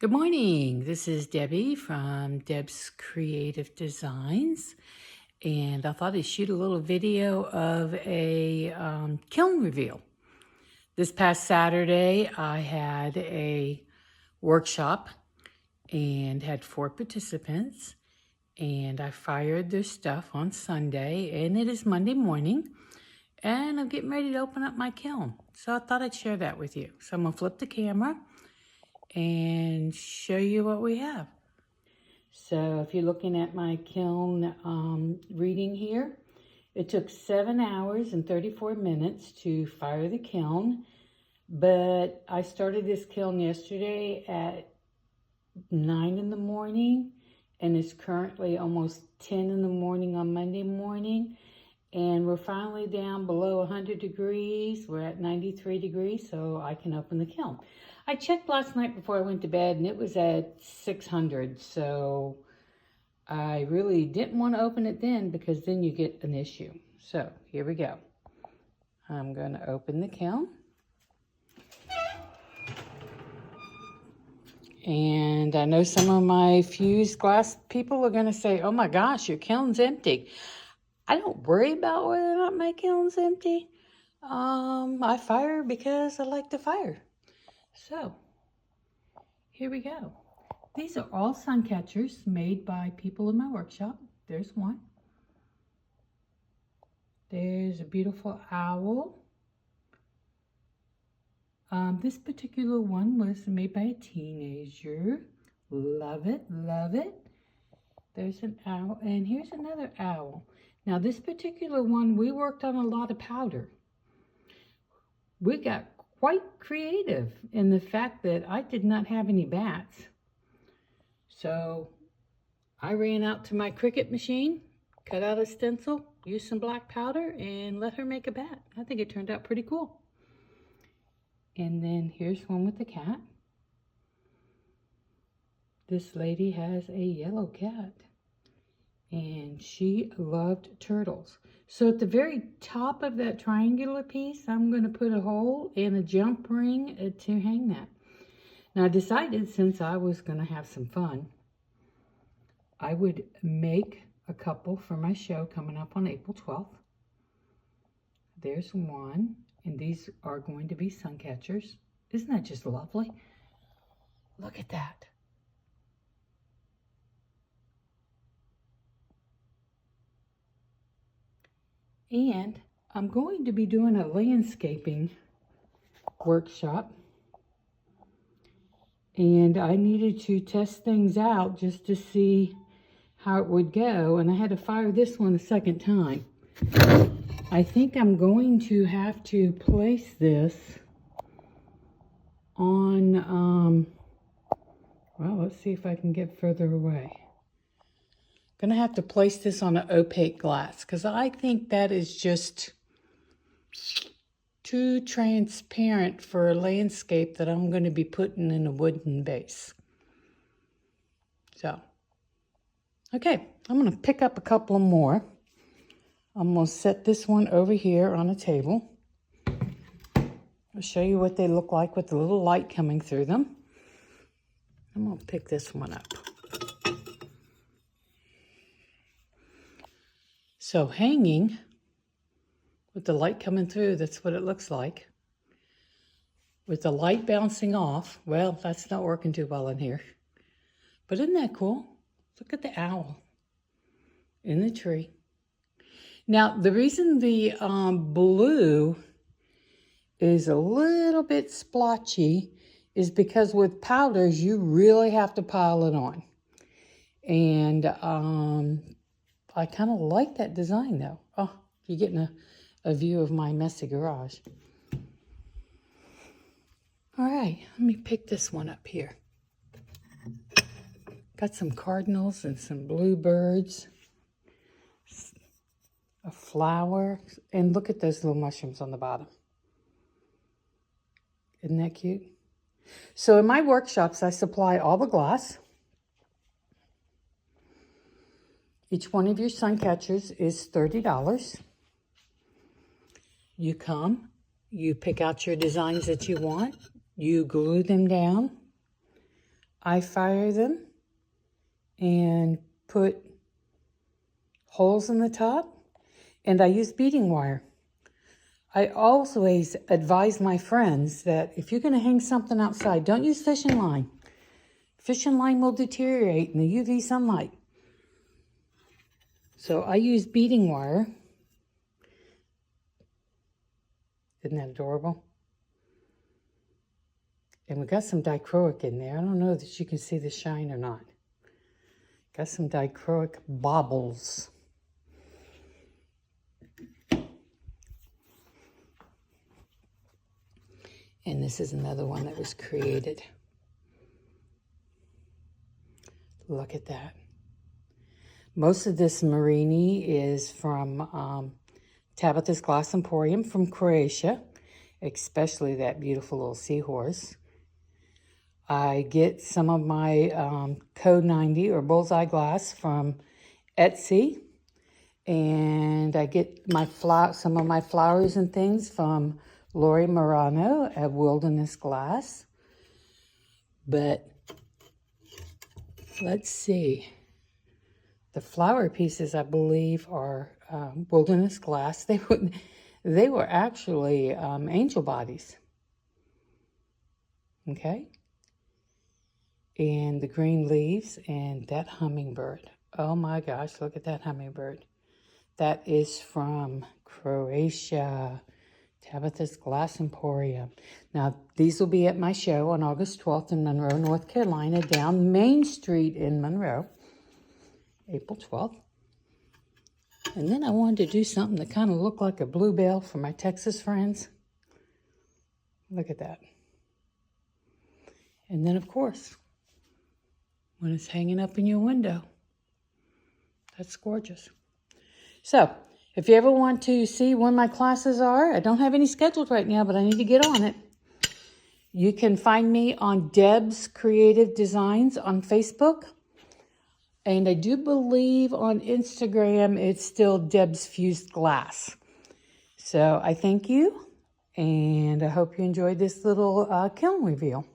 Good morning. This is Debbie from Deb's Creative Designs, and I thought I'd shoot a little video of a kiln reveal. This past Saturday, I had a workshop and had 4 participants, and I fired their stuff on Sunday, and it is Monday morning, and I'm getting ready to open up my kiln. So I thought I'd share that with you. So I'm gonna flip the camera and show you what we have. So if you're looking at my kiln reading here, it took 7 hours and 34 minutes to fire the kiln, but I started this kiln yesterday at 9 in the morning, and it's currently almost 10 in the morning on Monday morning, and we're finally down below 100 degrees. We're at 93 degrees, so I can open the kiln. I checked last night before I went to bed, and it was at 600, so I really didn't want to open it then because then you get an issue. So here we go. I'm going to open the kiln. And I know some of my fused glass people are going to say, oh my gosh, your kiln's empty. I don't worry about whether or not my kiln's empty. I fire because I like to fire. So, here we go. These are all sun catchers made by people in my workshop. There's one. There's a beautiful owl. This particular one was made by a teenager. Love it, love it. There's an owl, and here's another owl. Now this particular one, we worked on a lot of powder. We got quite creative in the fact that I did not have any bats. So I ran out to my Cricut machine, cut out a stencil, used some black powder, and let her make a bat. I think it turned out pretty cool. And then here's one with the cat. This lady has a yellow cat, and she loved turtles. So at the very top of that triangular piece, I'm going to put a hole and a jump ring to hang that. Now I decided, since I was going to have some fun, I would make a couple for my show coming up on April 12th. There's one, and these are going to be sun catchers. Isn't that just lovely? Look at that. And I'm going to be doing a landscaping workshop, and I needed to test things out just to see how it would go, and I had to fire this one a second time. I think I'm going to have to place this on, well, let's see if I can get further away. Gonna have to place this on an opaque glass because I think that is just too transparent for a landscape that I'm going to be putting in a wooden base. So, okay, I'm going to pick up a couple more. I'm going to set this one over here on a table. I'll show you what they look like with the little light coming through them. I'm going to pick this one up. So hanging with the light coming through, that's what it looks like. With the light bouncing off, well, that's not working too well in here. But isn't that cool? Look at the owl in the tree. Now, the reason the blue is a little bit splotchy is because with powders, you really have to pile it on. And I kind of like that design though. Oh, you're getting a view of my messy garage. All right, let me pick this one up here. Got some cardinals and some bluebirds, a flower, and look at those little mushrooms on the bottom. Isn't that cute? So in my workshops, I supply all the glass. Each one of your sun catchers is $30. You come, you pick out your designs that you want, you glue them down, I fire them and put holes in the top, and I use beading wire. I always advise my friends that if you're going to hang something outside, don't use fishing line. Fishing line will deteriorate in the UV sunlight. So I use beading wire. Isn't that adorable? And we got some dichroic in there. I don't know that you can see the shine or not. Got some dichroic baubles. And this is another one that was created. Look at that. Most of this Marini is from Tabitha's Glass Emporium from Croatia, especially that beautiful little seahorse. I get some of my Code 90 or Bullseye glass from Etsy. And I get my some of my flowers and things from Lori Morano at Wilderness Glass. But let's see. The flower pieces, I believe, are Wilderness Glass. They were actually angel bodies. Okay? And the green leaves and that hummingbird. Oh my gosh, look at that hummingbird. That is from Croatia, Tabitha's Glass Emporium. Now, these will be at my show on August 12th in Monroe, North Carolina, down Main Street in Monroe, April 12th. And then I wanted to do something that kind of looked like a bluebell for my Texas friends. Look at that. And then, of course, when it's hanging up in your window, that's gorgeous. So, if you ever want to see when my classes are, I don't have any scheduled right now, but I need to get on it. You can find me on Deb's Creative Designs on Facebook. And I do believe on Instagram, it's still Deb's Fused Glass. So I thank you, and I hope you enjoyed this little kiln reveal.